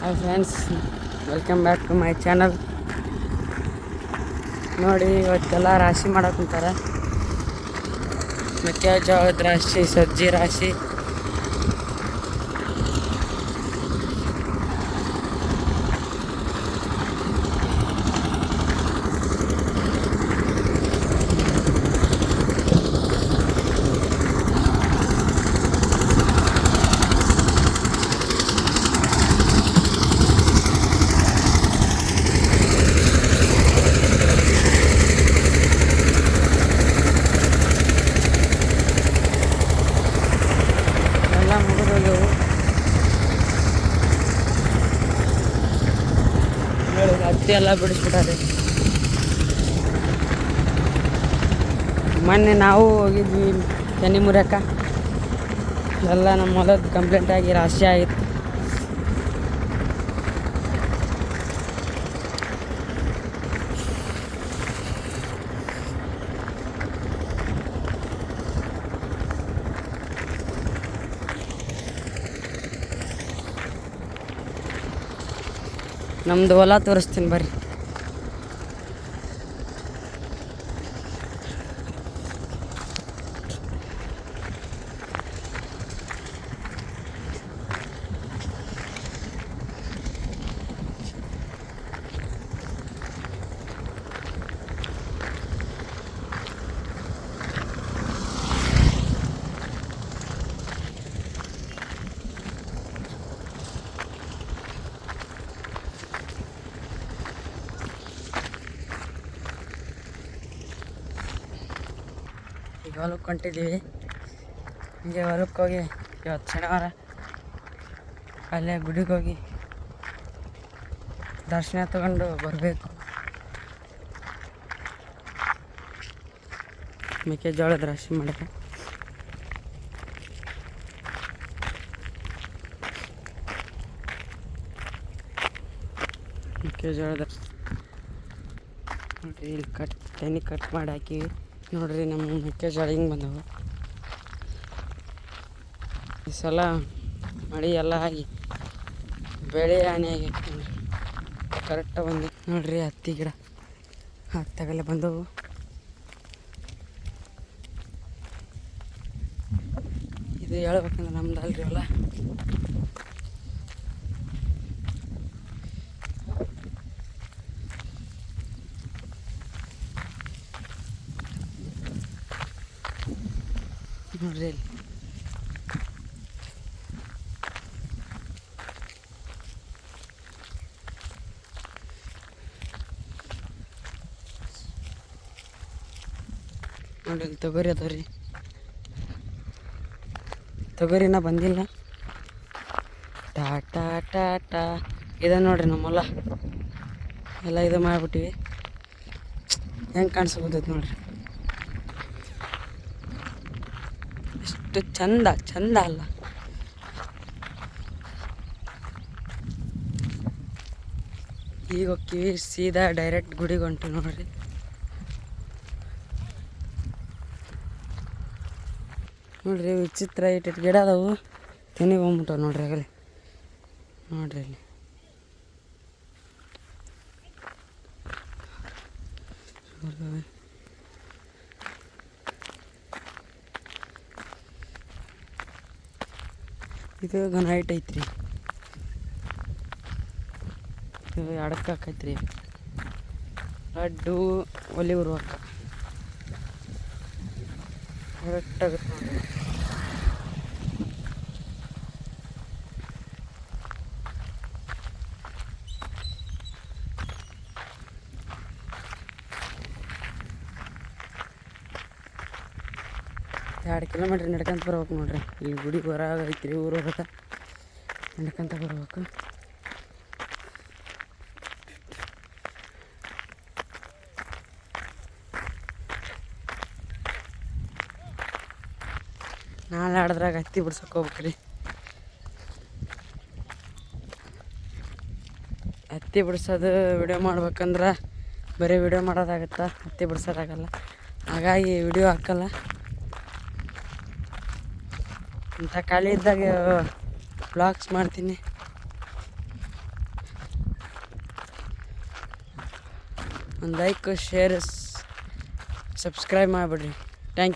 Hi friends, welcome back to my channel. ನೋಡಿ, ಇವತ್ತೆಲ್ಲ ರಾಶಿ ಮಾಡಕ್ಕಂತಾರೆ. ಮೆಕ್ಕೆಜೋಳದ ರಾಶಿ, ಸಜ್ಜಿ ರಾಶಿ. ಎಲ್ಲ ಮುಗಿದೋಗ್ಯವು. ನೋಡಿ, ಹತ್ತಿ ಎಲ್ಲ ಬಿಡಿಸ್ಬಿಟ್ಟಾರೆ. ಮೊನ್ನೆ ನಾವು ಹೋಗಿದ್ವಿ ತೆನಿ ಮುರಿಯಕ್ಕ. ಎಲ್ಲ ನಮ್ಮ ಹೊಲದ ಕಂಪ್ಲೇಂಟ್ ಆಗಿ ರಾಶಿ ಆಗಿತ್ತು. ನಮ್ಮದು ಹೊಲ ತೋರಿಸ್ತೀನಿ ಬರ್ರಿ. ಈಗ ಹೊಲಕ್ಕೆ ಹೊಂಟಿದ್ದೀವಿ. ಹೀಗೆ ಹೊಲಕ್ಕೆ ಹೋಗಿ ಇವತ್ತು ಶನಿವಾರ ಅಲ್ಲೇ ಗುಡಿಗೆ ಹೋಗಿ ದರ್ಶನ ತಗೊಂಡು ಬರಬೇಕು. ಮೆಕ್ಕೆಜೋಳದ ರಾಶಿ ಮಾಡಕ್ಕೆ ಮೆಕ್ಕೆಜೋಳದ ನೋಡಿರಿ, ಇಲ್ಲಿ ತೆನಿ ಕಟ್ ಮಾಡಿ ಹಾಕಿವಿ. ನೋಡ್ರಿ, ನಮ್ಮ ಮೆಕ್ಕೆಜೋಳ ಹಿಂಗೆ ಬಂದವು. ಈ ಸಲ ಮಳೆ ಎಲ್ಲ ಆಗಿ ಬೆಳೆ ಹಾನಿ ಆಗೈತೆ. ನೋಡ್ರಿ, ಕರೆಕ್ಟಾಗಿ ಬಂದು ನೋಡ್ರಿ, ಹತ್ತಿ ಗಿಡ ಹತ್ತಾಗಲ್ಲೇ ಬಂದವು. ಇದು ಹೇಳ್ಬೇಕಂದ್ರೆ ನಮ್ದು ಅಲ್ರಿ ಹೊಲ. ನೋಡ್ರಿ, ಇಲ್ಲಿ ನೋಡಿ, ಇಲ್ಲಿ ತೊಗರಿ ಅದ ರೀ. ತೊಗರಿನ ಬಂದಿಲ್ಲ. ಟಾಟಾ ಟಾಟಾ ಇದೆ ನೋಡ್ರಿ ನಮ್ಮ ಹೊಲ. ಎಲ್ಲ ಇದು ಮಾಡಿಬಿಟ್ಟಿವಿ. ಹೆಂಗೆ ಕಾಣಿಸ್ಬೋದೈತೆ ನೋಡ್ರಿ, ಎಷ್ಟು ಚಂದ ಚಂದ ಅಲ್ಲ. ಈಗ ಹೋಗ್ತೀವಿ ಸೀದಾ ಡೈರೆಕ್ಟ್ ಗುಡಿಗೆ ಹೊಂಟಿವಿ. ನೋಡ್ರಿ, ನೋಡ್ರಿ, ವಿಚಿತ್ರ ಇಟ್ಟು ಗಿಡ ಅದಾವು. ತೆನಿ ಬಂದ್ಬಿಟ್ಟವು ನೋಡ್ರಿ. ಆಗಲಿ ನೋಡ್ರಿ, ಇಲ್ಲಿ ಇದು ಘನ ಹೈಟ್ ಐತ್ರಿ. ಇದು ಅಡಕಾಕೈತ್ರಿ. ಲಡ್ಡು ಒಲಿ ಉರುವಕ್ಕ ಕರೆಕ್ಟ್ ಆಗುತ್ತೆ ನೋಡ್ರಿ. ಎರಡು ಕಿಲೋಮೀಟ್ರ್ ನಡ್ಕೊಂತ ಬರ್ಬೇಕು ನೋಡ್ರಿ. ಇಲ್ಲಿ ಗುಡಿ ಹೊರಗೆ ಐತ್ರಿ, ಊರು ಹೊರಗೆ ನಡ್ಕೊಂತ ಬರ್ಬೇಕು. ನಾಳೆ ಆಡಿದ್ರಾಗ ಹತ್ತಿ ಬಿಡ್ಸಕ್ಕೆ ಹೋಗ್ಬೇಕ್ರಿ. ಹತ್ತಿ ಬಿಡ್ಸೋದು ವಿಡಿಯೋ ಮಾಡ್ಬೇಕಂದ್ರೆ ಬರೀ ವಿಡಿಯೋ ಮಾಡೋದಾಗತ್ತೆ, ಹತ್ತಿ ಬಿಡ್ಸೋದಾಗಲ್ಲ. ಹಾಗಾಗಿ ವಿಡಿಯೋ ಹಾಕಲ್ಲ. ಇಂಥ ಖಾಲಿ ಇದ್ದಾಗ ವ್ಲಾಗ್ಸ್ ಮಾಡ್ತೀನಿ. ಒಂದು ಲೈಕ್ ಶೇರ್ ಸಬ್ಸ್ಕ್ರೈಬ್ ಮಾಡಿಬಿಡ್ರಿ.